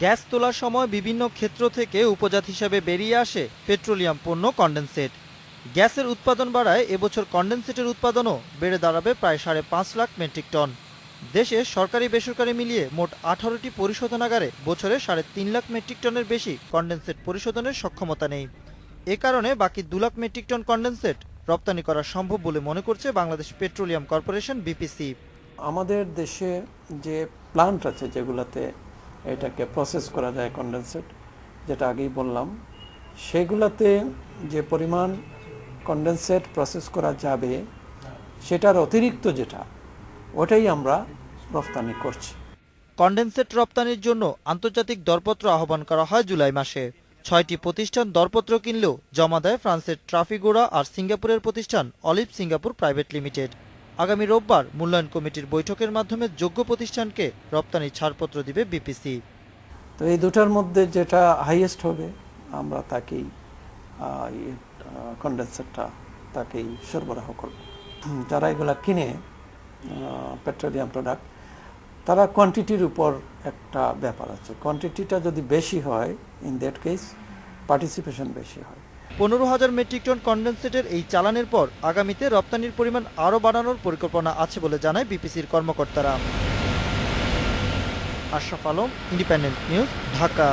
Gas তোলার সময় বিভিন্ন ক্ষেত্র থেকে উপজাত হিসেবে বেরিয়ে আসে পেট্রোলিয়াম পণ্য কনডেনসেট। গ্যাসের উৎপাদন বাড়ায় এবছর কনডেনসেটের উৎপাদনও বেড়ে দাঁড়াবে প্রায় 5.5 লাখ মেট্রিক টন। দেশে সরকারি বেসরকারি মিলিয়ে মোট 18টি পরিশোধনাগারে বছরে 3.5 লাখ মেট্রিক টনের বেশি কনডেনসেট পরিশোধনের সক্ষমতা নেই। এ কারণে বাকি 2 লাখ মেট্রিক টন কনডেনসেট রপ্তানি করা সম্ভব বলে মনে করছে বাংলাদেশ পেট্রোলিয়াম কর্পোরেশন বিপিসি। আমাদের দেশে যে প্লান্ট আছে যেগুলোতে এটাকে প্রসেস করা যায় কনডেনসেট, যেটা আগেই বললাম, সেগুলোতে যে পরিমাণ কনডেনসেট প্রসেস করা যাবে সেটার অতিরিক্ত যেটা, ওটাই আমরা রপ্তানি করছি। কনডেনসেট রপ্তানির জন্য আন্তর্জাতিক দরপত্র আহ্বান করা হয় জুলাই মাসে। 6টি প্রতিষ্ঠান দরপত্র কিনলেও জমা দেয় ফ্রান্সের ট্রাফিগোরা আর সিঙ্গাপুরের প্রতিষ্ঠান অলিভ সিঙ্গাপুর প্রাইভেট লিমিটেড। আগামী রোববার মূল্যায়ন কমিটির বৈঠকের মাধ্যমে যোগ্য প্রতিষ্ঠানকে রপ্তানির ছাড়পত্র দিবে বিপিসি। তো এই দুটার মধ্যে যেটা হাইয়েস্ট হবে আমরা তাকেই কনডেনসেটটা তাকেই সরবরাহ করব। যারা এগুলা কিনে পেট্রোলিয়াম প্রোডাক্ট, তারা কোয়ান্টিটির উপর একটা ব্যাপার আছে। কোয়ান্টিটিটা যদি বেশি হয়, ইন দ্যাট কেস পার্টিসিপেশন বেশি হয়। 15,000 মেট্রিক টন কনডেনসেটের এই চালানের পর আগামীতে রপ্তানির পরিমাণ আরও বাড়ানোর পরিকল্পনা আছে বলে জানায় বিপিসির কর্মকর্তারা। Ashraf Alam, independent news, Dhaka.